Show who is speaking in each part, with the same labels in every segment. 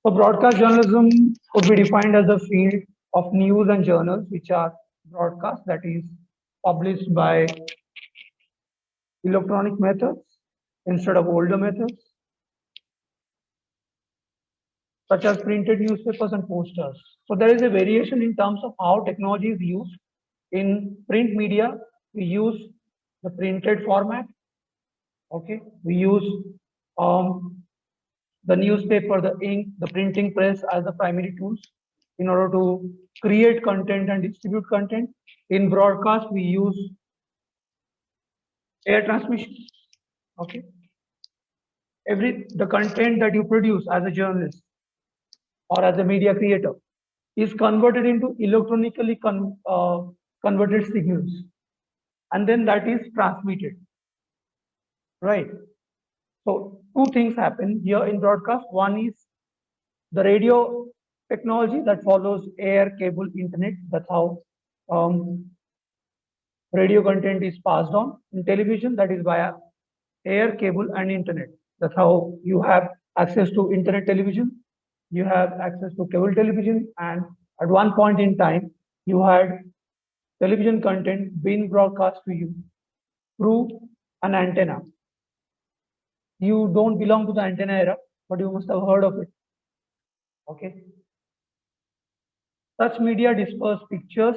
Speaker 1: So broadcast journalism could be defined as a field of news and journals which are broadcast, that is published by electronic methods instead of older methods, such as printed newspapers and posters. So there is a variation in terms of how technology is used. In print media, we use the printed format. Okay, we use um, the newspaper, the ink, the printing press as the primary tools in order to create content and distribute content. In broadcast, we use air transmission. Okay, the content that you produce as a journalist or as a media creator is converted into electronically converted signals, and then that is transmitted, right? So two things happen here in broadcast. One is the radio technology that follows air, cable, internet. That's how um, radio content is passed on. In television, that is via air, cable, and internet. That's how you have access to internet television, you have access to cable television, and at one point in time, you had television content being broadcast to you through an antenna. You don't belong to the antenna era, but you must have heard of it. Okay. Such media disperse pictures,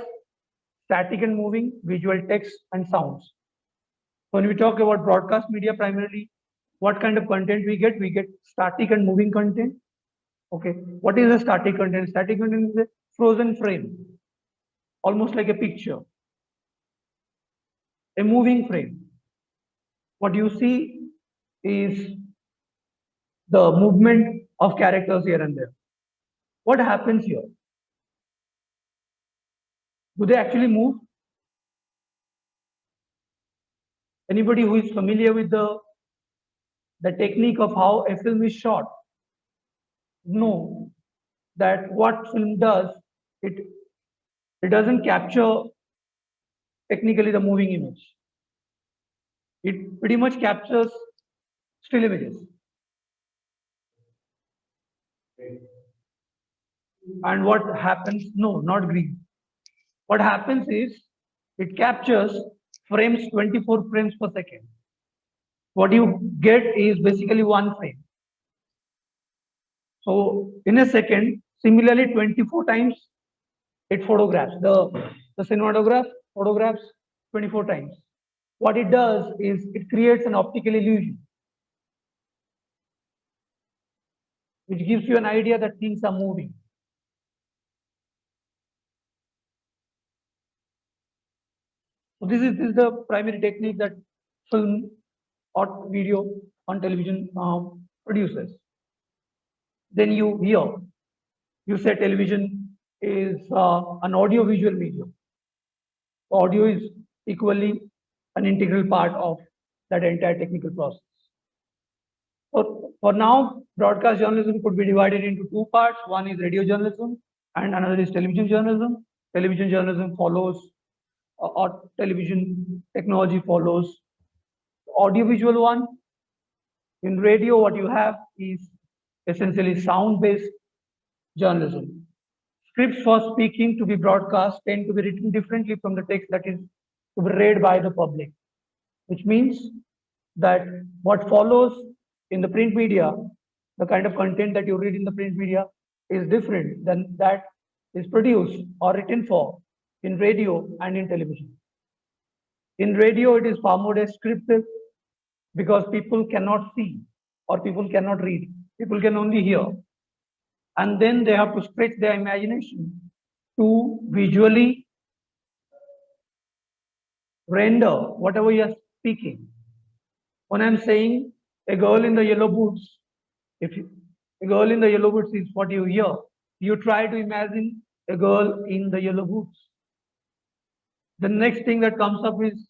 Speaker 1: static and moving, visual text, and sounds. When we talk about broadcast media, primarily, what kind of content we get? We get static and moving content. Okay. What is a static content? Static content is a frozen frame, almost like a picture, a moving frame. What you see is the movement of characters here and there. What happens here? Do they actually move? Anybody who is familiar with the technique of how a film is shot know that what film does, it doesn't capture technically the moving image. It pretty much captures still images. And what happens? No, not green. What happens is it captures frames, 24 frames per second. What you get is basically one frame. So in a second, similarly 24 times it photographs. The cinematograph photographs 24 times. What it does is it creates an optical illusion, which gives you an idea that things are moving. So this is the primary technique that film or video on television produces. Then you say television is an audio-visual medium. Audio is equally an integral part of that entire technical process. For now, broadcast journalism could be divided into two parts. One is radio journalism and another is television journalism. Television journalism follows, or television technology follows audiovisual one. In radio, what you have is essentially sound-based journalism. Scripts for speaking to be broadcast tend to be written differently from the text that is to be read by the public, which means that what follows in the print media, the kind of content that you read in the print media is different than that is produced or written for in radio and in television. In radio, it is far more descriptive because people cannot see or people cannot read. People can only hear. And then they have to stretch their imagination to visually render whatever you are speaking. When I'm saying a girl in the yellow boots, a girl in the yellow boots is what you hear, you try to imagine a girl in the yellow boots. The next thing that comes up is,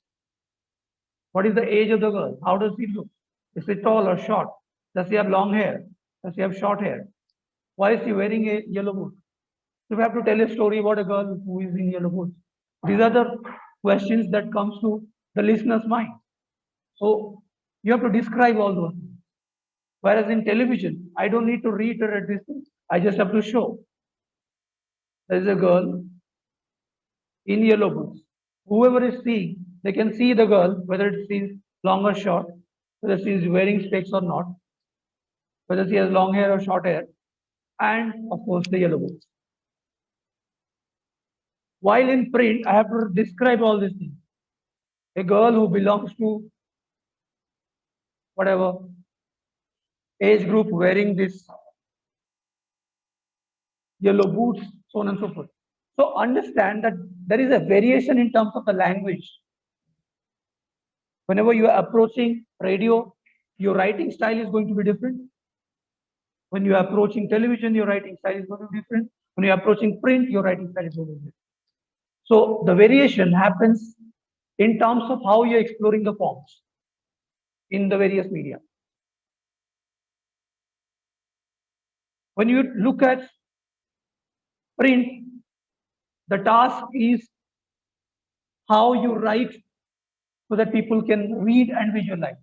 Speaker 1: what is the age of the girl? How does she look? Is she tall or short? Does she have long hair? Does she have short hair? Why is she wearing a yellow boot? So we have to tell a story about a girl who is in yellow boots. These are the questions that comes to the listener's mind. So you have to describe all those. Whereas in television, I don't need to reiterate these things. I just have to show. There is a girl in yellow boots. Whoever is seeing, they can see the girl, whether she is long or short, whether she is wearing specs or not, whether she has long hair or short hair, and of course the yellow boots. While in print, I have to describe all these things. A girl who belongs to whatever age group wearing this yellow boots, so on and so forth. So understand that there is a variation in terms of the language. Whenever you are approaching radio, your writing style is going to be different. When you are approaching television, your writing style is going to be different. When you are approaching print, your writing style is going to be different. So the variation happens in terms of how you're exploring the forms in the various media. When you look at print, the task is how you write so that people can read and visualize.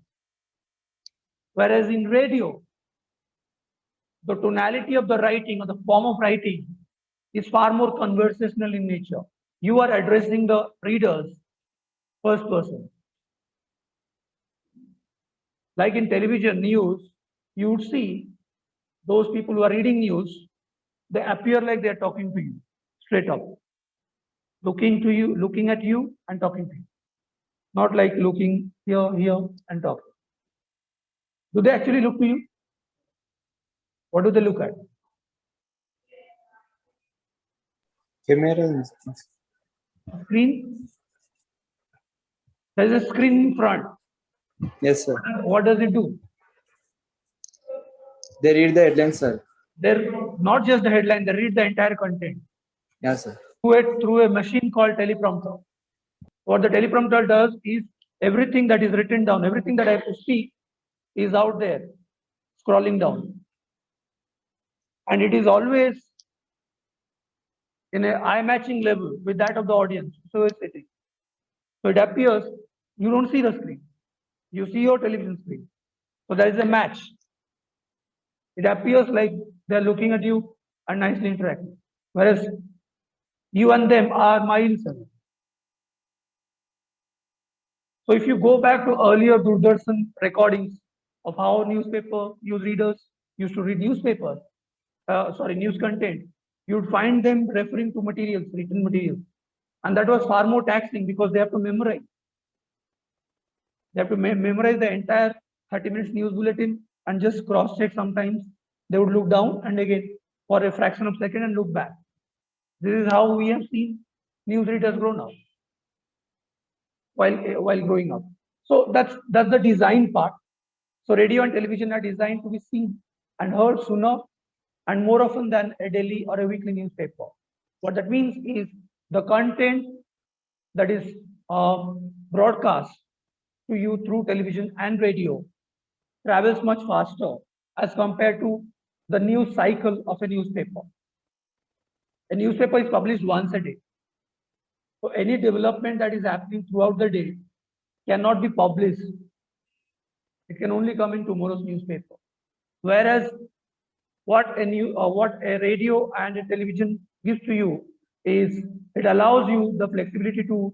Speaker 1: Whereas in radio, the tonality of the writing or the form of writing is far more conversational in nature. You are addressing the readers first person. Like in television news, you would see those people who are reading news, they appear like they are talking to you straight up, looking at you and talking to you, not like looking here and talking. Do they actually look to you? What do they look at?
Speaker 2: Camera.
Speaker 1: Screen. There is a screen in front.
Speaker 2: Yes, sir.
Speaker 1: What does it do?
Speaker 2: They read the headlines, sir.
Speaker 1: They're not just the headline, they read the entire content.
Speaker 2: Yes, sir.
Speaker 1: Through a machine called teleprompter. What the teleprompter does is everything that is written down, everything that I have to speak is out there, scrolling down. And it is always in an eye matching level with that of the audience. So it's sitting. So it appears you don't see the screen. You see your television screen. So there is a match. It appears like they're looking at you and nicely interacting. Whereas you and them are miles away. So if you go back to earlier Doordarshan recordings of how newsreaders used to read newspapers, news content, you'd find them referring to materials, written materials. And that was far more taxing because they have to memorize. They have to memorize the entire 30 minutes news bulletin and just cross check sometimes. They would look down and again for a fraction of a second and look back. This is how we have seen newsreaders grow now while growing up. So that's the design part. So radio and television are designed to be seen and heard sooner and more often than a daily or a weekly newspaper. What that means is the content that is broadcast to you through television and radio travels much faster as compared to the news cycle of a newspaper. A newspaper is published once a day. So any development that is happening throughout the day cannot be published. It can only come in tomorrow's newspaper. Whereas what a radio and a television gives to you is it allows you the flexibility to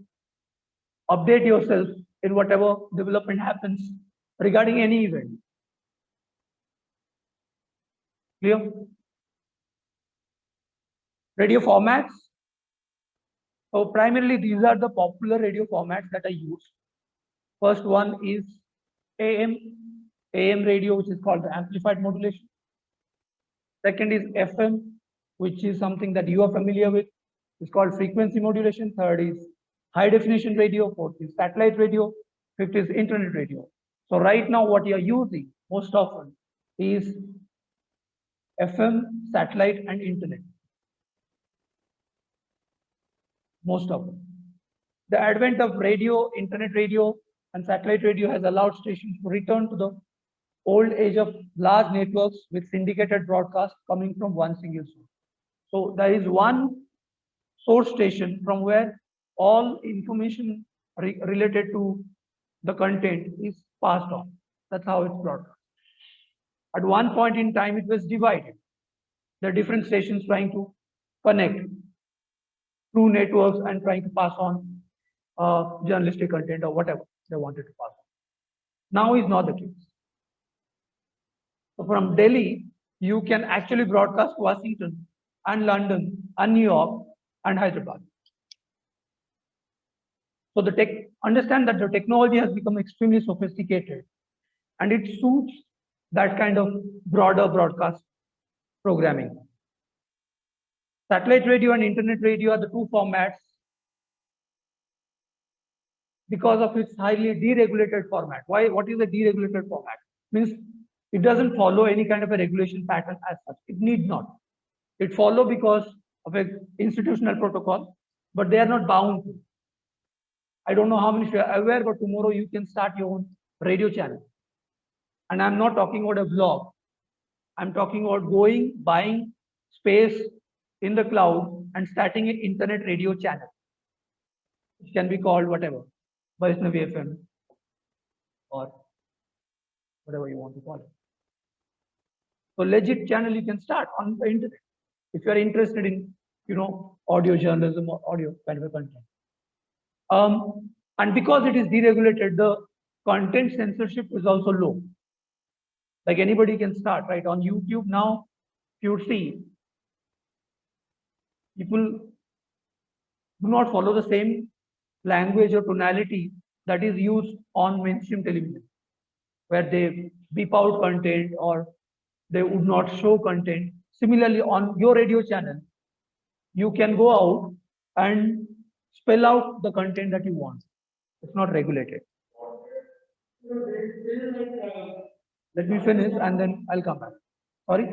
Speaker 1: update yourself in whatever development happens regarding any event. Clear? Radio formats. So primarily these are the popular radio formats that are used. First one is AM radio, which is called the amplified modulation. Second is FM, which is something that you are familiar with. It's called frequency modulation. Third is high definition radio. Fourth is satellite radio. Fifth is internet radio. So right now what you are using most often is FM, satellite and internet. Most often. The advent of radio, internet radio and satellite radio has allowed stations to return to the old age of large networks with syndicated broadcast coming from one single source. So there is one source station from where all information related to the content is passed on. That's how it's broadcast. At one point in time, it was divided. There are different stations trying to connect through networks and trying to pass on journalistic content or whatever they wanted to pass on. Now is not the case. So from Delhi, you can actually broadcast to Washington and London and New York and Hyderabad. So understand that the technology has become extremely sophisticated and it suits that kind of broader broadcast programming. Satellite radio and internet radio are the two formats because of its highly deregulated format. Why? What is a deregulated format? Means it doesn't follow any kind of a regulation pattern as such. It need not. It follow because of an institutional protocol, but they are not bound to. I don't know how many you are aware, but tomorrow you can start your own radio channel. And I'm not talking about a blog. I'm talking about buying space in the cloud and starting an internet radio channel. It can be called whatever, Vaishnavi FM or whatever you want to call it. So legit channel you can start on the internet if you are interested in, audio journalism or audio kind of content. And because it is deregulated, the content censorship is also low. Like anybody can start, right? On YouTube now, you would see people do not follow the same language or tonality that is used on mainstream television, where they beep out content or they would not show content. Similarly, on your radio channel, you can go out and spell out the content that you want. It's not regulated. Let me finish and then I'll come back. Sorry?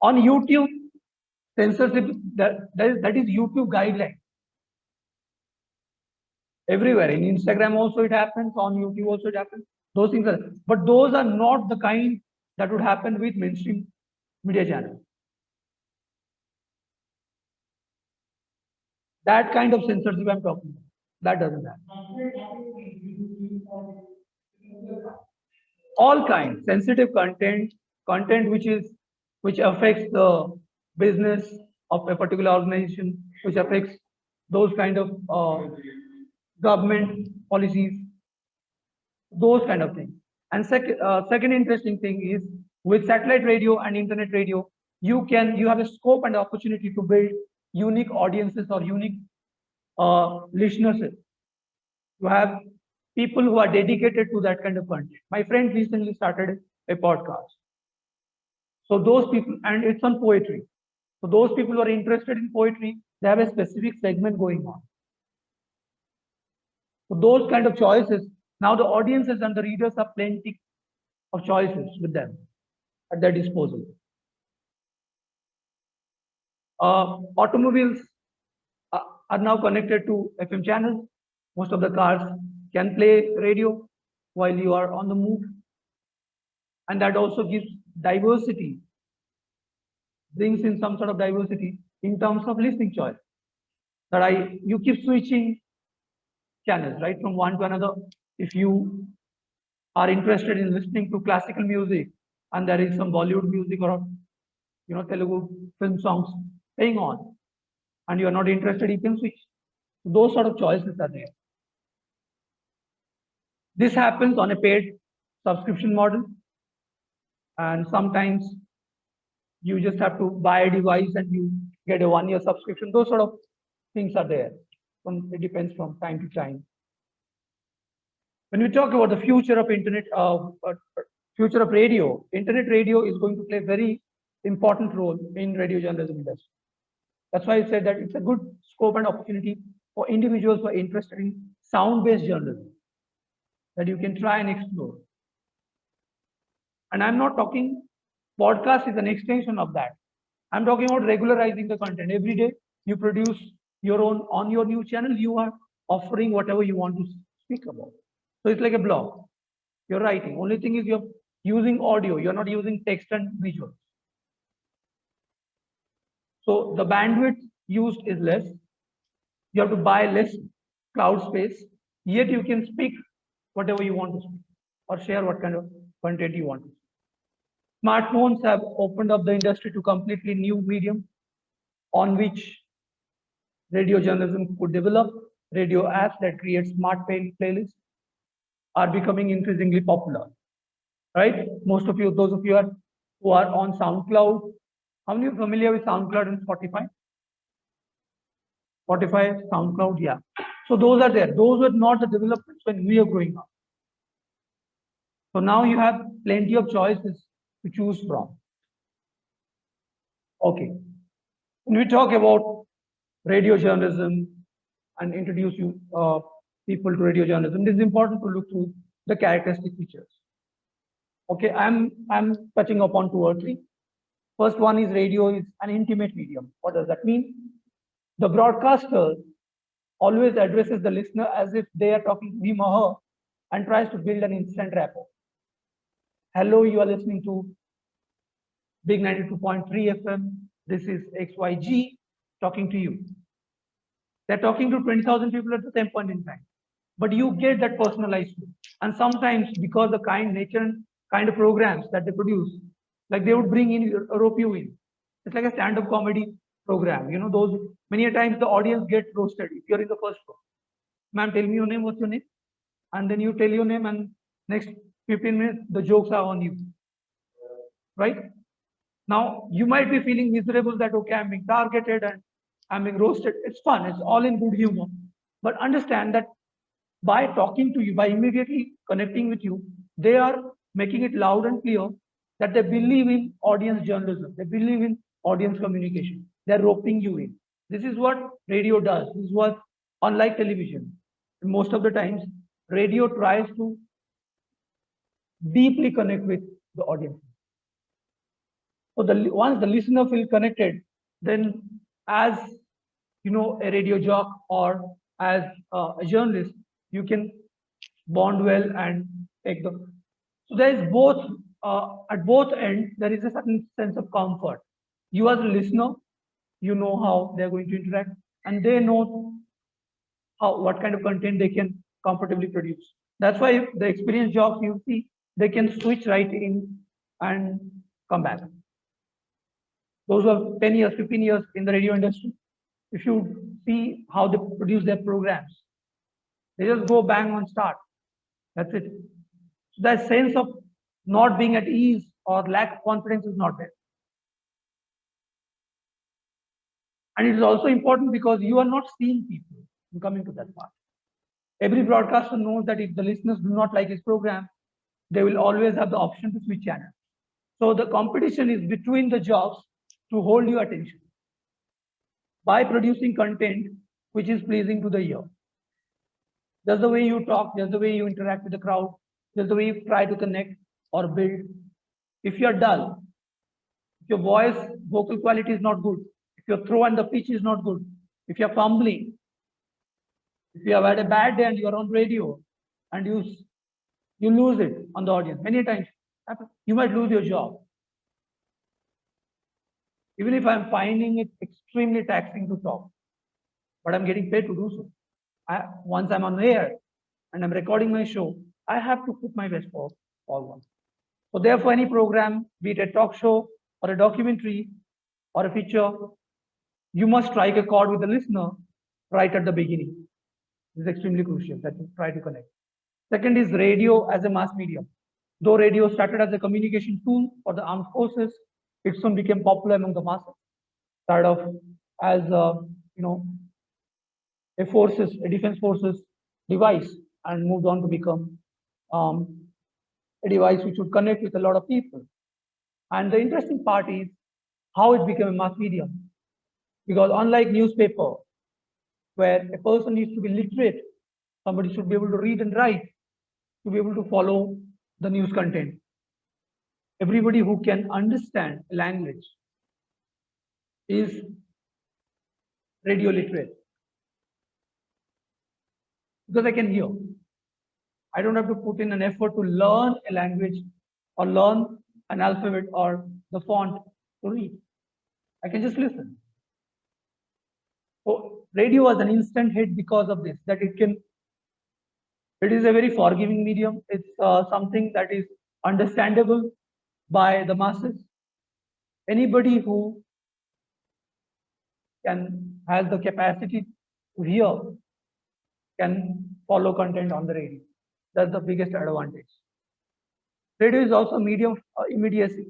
Speaker 1: On YouTube, censorship, that is YouTube guideline. Everywhere. In Instagram also it happens, on YouTube also it happens. Those things are, but those are not the kind that would happen with mainstream media channels. That kind of censorship I'm talking about, that doesn't happen. All kinds, sensitive content which affects the business of a particular organization, which affects those kind of government policies, those kind of things. And second interesting thing is with satellite radio and internet radio, you have a scope and opportunity to build unique audiences or unique listenership. You have people who are dedicated to that kind of content. My friend recently started a podcast. So those people, and it's on poetry. So those people who are interested in poetry, they have a specific segment going on. So those kind of choices, now the audiences and the readers have plenty of choices with them at their disposal. Automobiles are now connected to FM channels. Most of the cars can play radio while you are on the move. And that also gives diversity, brings in some sort of diversity in terms of listening choice. That you keep switching channels, right, from one to another. If you are interested in listening to classical music and there is some Bollywood music or Telugu film songs playing on, and you are not interested, you can switch. Those sort of choices are there. This happens on a paid subscription model, and sometimes you just have to buy a device and you get a 1-year subscription. Those sort of things are there. It depends from time to time. When we talk about the future of internet, future of radio, internet radio is going to play a very important role in radio journalism industry. That's why I said that it's a good scope and opportunity for individuals who are interested in sound-based journalism that you can try and explore. And I'm not talking, podcast is an extension of that. I'm talking about regularizing the content. Every day you produce your own, on your new channel, you are offering whatever you want to speak about. So it's like a blog. You're writing. Only thing is you're using audio. You're not using text and visuals. So the bandwidth used is less. You have to buy less cloud space. Yet you can speak whatever you want to speak or share what kind of content you want to speak. Smartphones have opened up the industry to completely new medium on which radio journalism could develop. Radio apps that create smart playlists are becoming increasingly popular, right? Most of you, those of you who are on SoundCloud, how many are familiar with SoundCloud and Spotify? Spotify, SoundCloud, yeah. So those are there. Those were not the developments when we were growing up. So now you have plenty of choices to choose from. Okay. When we talk about radio journalism and introduce you people to radio journalism, it is important to look through the characteristic features. Okay, I'm touching upon 2 or 3. First one is radio is an intimate medium. What does that mean? The broadcaster always addresses the listener as if they are talking to him or her and tries to build an instant rapport. Hello, you are listening to Big 92.3 FM. This is XYG talking to you. They're talking to 20,000 people at the same point in time. But you get that personalized feel. And sometimes because the kind nature and kind of programs that they produce, like they would bring in, rope you in. It's like a stand-up comedy program. You know, those many a times the audience gets roasted if you're in the first row. Ma'am, tell me your name, what's your name? And then you tell your name and next 15 minutes, the jokes are on you. Right? Now, you might be feeling miserable that, okay, I'm being targeted and I'm being roasted. It's fun. It's all in good humor. But understand that by talking to you, by immediately connecting with you, they are making it loud and clear that they believe in audience journalism. They believe in audience communication. They're roping you in. This is what radio does. This is what, unlike television, most of the times, radio tries to deeply connect with the audience. So once the listener feels connected, then as you know, a radio jock or as a journalist, you can bond well and take the. So there is both at both ends there is a certain sense of comfort. You as a listener, you know how they are going to interact, and they know what kind of content they can comfortably produce. That's why the experienced jocks you see, they can switch right in and come back. Those who have 10 years, 15 years in the radio industry, if you see how they produce their programs, they just go bang on start. That's it. So that sense of not being at ease or lack of confidence is not there. And it is also important because you are not seeing people. I'm coming to that part. Every broadcaster knows that if the listeners do not like his program, they will always have the option to switch channel. So the competition is between the jobs to hold your attention by producing content which is pleasing to the ear. Just the way you talk, just the way you interact with the crowd, just the way you try to connect or build. If you're dull, if your vocal quality is not good, if your throw and the pitch is not good, if you're fumbling, if you have had a bad day and you're on radio and you lose it on the audience, many times you might lose your job. Even if I'm finding it extremely taxing to talk, but I'm getting paid to do so. Once I'm on air and I'm recording my show, I have to put my best forward. So therefore, any program, be it a talk show or a documentary or a feature, you must strike a chord with the listener right at the beginning. This is extremely crucial that you try to connect. Second is radio as a mass medium. Though radio started as a communication tool for the armed forces, it soon became popular among the masses. Started off as a defense forces device, and moved on to become a device which would connect with a lot of people. And the interesting part is how it became a mass medium. Because unlike newspaper, where a person needs to be literate, somebody should be able to read and write to be able to follow the news content. Everybody who can understand a language is radio literate. Because I can hear. I don't have to put in an effort to learn a language or learn an alphabet or the font to read. I can just listen. So radio was an instant hit because of this, that it is a very forgiving medium. It's something that is understandable. by the masses. Anybody who has the capacity to hear can follow content on the radio. That's the biggest advantage. Radio is also a medium of immediacy.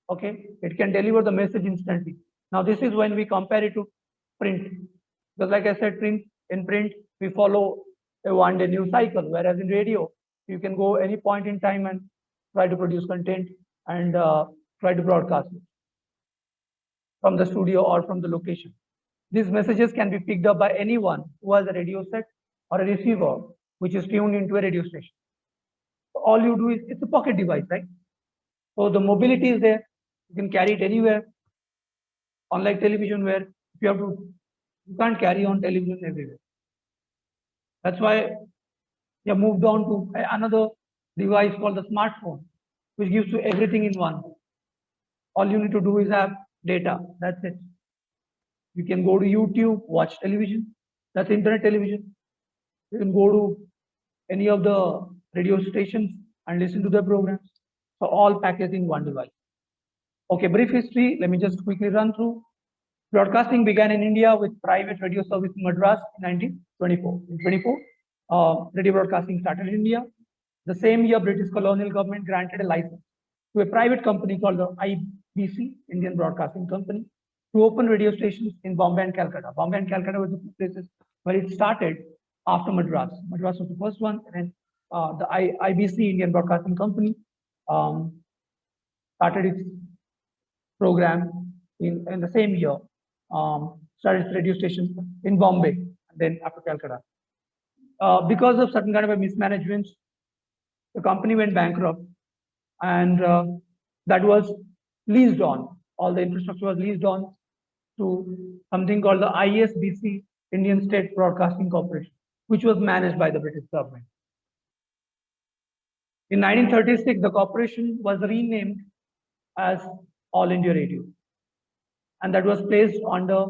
Speaker 1: Okay, it can deliver the message instantly. Now this is when we compare it to print, because like I said, in print we follow a one-day news cycle, whereas in radio you can go any point in time and try to produce content and try to broadcast it from the studio or from the location. These messages can be picked up by anyone who has a radio set or a receiver which is tuned into a radio station. So all you do is, it's a pocket device, right? So the mobility is there. You can carry it anywhere. Unlike television, where you can't carry on television everywhere. That's why you have moved on to another device called the smartphone, which gives you everything in one. All you need to do is have data. That's it. You can go to YouTube, watch television. That's internet television. You can go to any of the radio stations and listen to their programs. So all packaged in one device. Okay, brief history. Let me just quickly run through. Broadcasting began in India with private radio service in Madras in 1924. In 24, radio broadcasting started in India. The same year, British colonial government granted a license to a private company called the IBC, Indian Broadcasting Company, to open radio stations in Bombay and Calcutta. Bombay and Calcutta were the two places where it started after Madras. Madras was the first one, and the IBC, Indian Broadcasting Company, started its program in the same year, started its radio station in Bombay, and then after Calcutta. Because of certain kind of a mismanagement, the company went bankrupt, and that was leased on. All the infrastructure was leased on to something called the ISBC, Indian State Broadcasting Corporation, which was managed by the British government. In 1936, the corporation was renamed as All India Radio, and that was placed under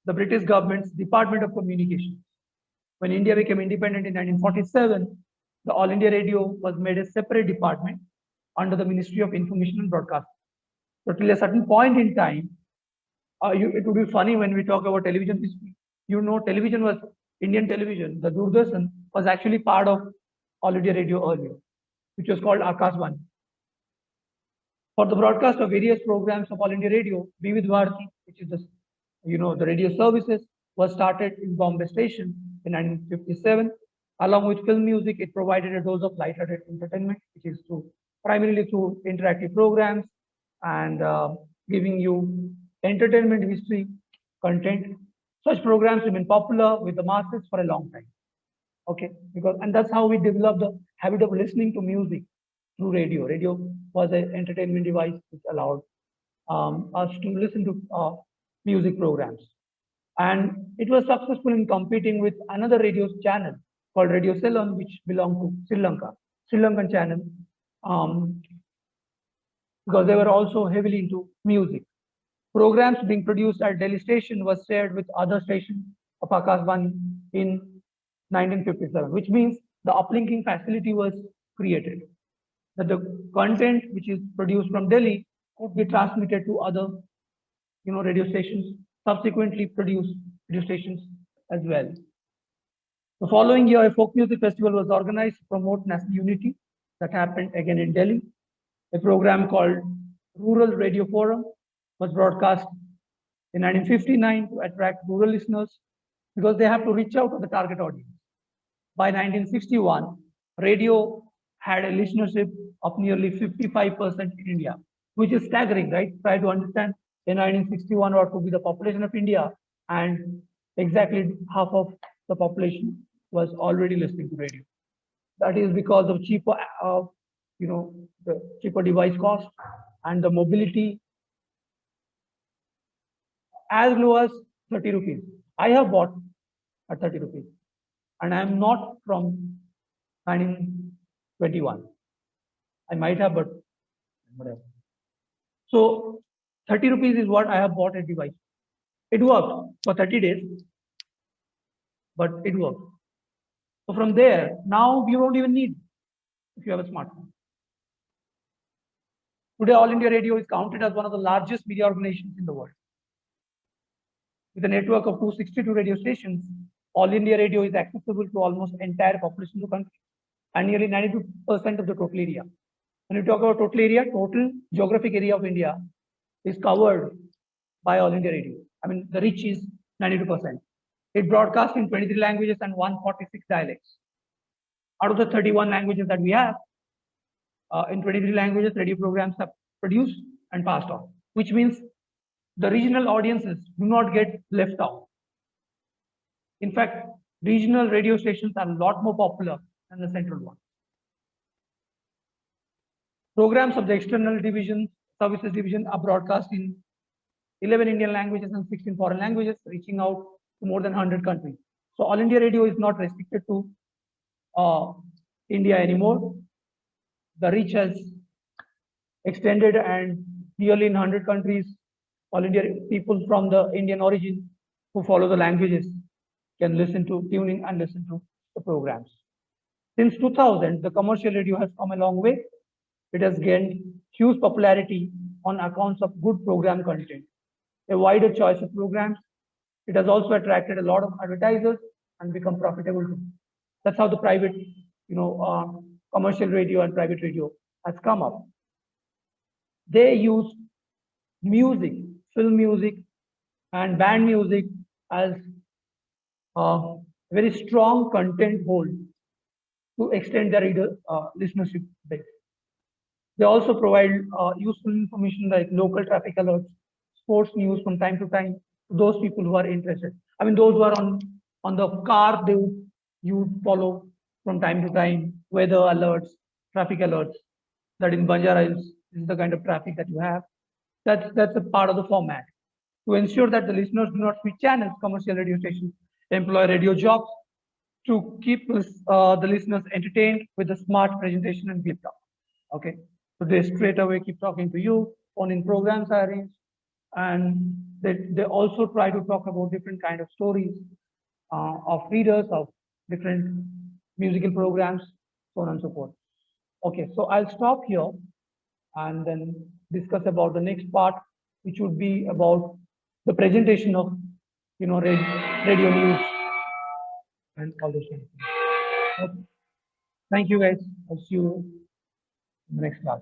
Speaker 1: the British government's Department of Communications. When India became independent in 1947, the All India Radio was made a separate department under the Ministry of Information and Broadcasting. So till a certain point in time, it would be funny when we talk about television history. You know, television was Indian television. The Doordarshan was actually part of All India Radio earlier, which was called Akashvani. For the broadcast of various programs of All India Radio, Vividh Bharati, which is the radio services, was started in Bombay Station in 1957. Along with film music, it provided a dose of light-hearted entertainment, which is primarily through interactive programs and giving you entertainment history content. Such programs have been popular with the masses for a long time. Okay, and that's how we developed the habit of listening to music through radio. Radio was an entertainment device which allowed us to listen to music programs. And it was successful in competing with another radio channel called Radio Ceylon, which belonged to Sri Lanka, Sri Lankan channel, because they were also heavily into music. Programs being produced at Delhi station was shared with other stations of Akashvani in 1957, which means the uplinking facility was created. That the content which is produced from Delhi could be transmitted to other, radio stations, subsequently produced radio stations as well. The following year, a folk music festival was organized to promote national unity. That happened again in Delhi. A program called Rural Radio Forum was broadcast in 1959 to attract rural listeners because they have to reach out to the target audience. By 1961, radio had a listenership of nearly 55% in India, which is staggering, right? Try to understand in 1961 what would be the population of India, and exactly half of the population was already listening to radio. That is because of cheaper, the cheaper device cost and the mobility as low as 30 rupees. I have bought at 30 rupees, and I am not from 1921. I might have, but whatever. So 30 rupees is what I have bought a device. It worked for 30 days, but it worked. So from there, now you don't even need if you have a smartphone. Today, All India Radio is counted as one of the largest media organizations in the world. With a network of 262 radio stations, All India Radio is accessible to almost entire population of the country and nearly 92% of the total area. When you talk about total area, total geographic area of India is covered by All India Radio. I mean, the reach is 92%. It broadcasts in 23 languages and 146 dialects. Out of the 31 languages that we have, in 23 languages, radio programs are produced and passed on, which means the regional audiences do not get left out. In fact, regional radio stations are a lot more popular than the central one. Programs of the external division, services division are broadcast in 11 Indian languages and 16 foreign languages, reaching out to more than 100 countries. So All India Radio is not restricted to India anymore. The reach has extended and nearly in 100 countries, All India people from the Indian origin who follow the languages can tune in and listen to the programs. Since 2000, the commercial radio has come a long way. It has gained huge popularity on accounts of good program content, a wider choice of programs. It has also attracted a lot of advertisers and become profitable too. That's how the private, commercial radio and private radio has come up. They use music, film music, and band music as a very strong content hold to extend their listenership base. They also provide useful information like local traffic alerts, sports news from time to time to those people who are interested. I mean, those who are on the car, you would follow from time to time weather alerts, traffic alerts. That in Banjara Hills is the kind of traffic that you have. That's a part of the format. To ensure that the listeners do not switch channels, commercial radio stations employ radio jobs to keep the listeners entertained with a smart presentation and clip talk. Okay, so they straight away keep talking to you, phone-in programs are arranged, and they also try to talk about different kind of stories of readers of different musical programs, so on and so forth. Okay, so I'll stop here and then discuss about the next part, which would be about the presentation of radio news and all those things. Okay. Thank you guys. I'll see you in the next class.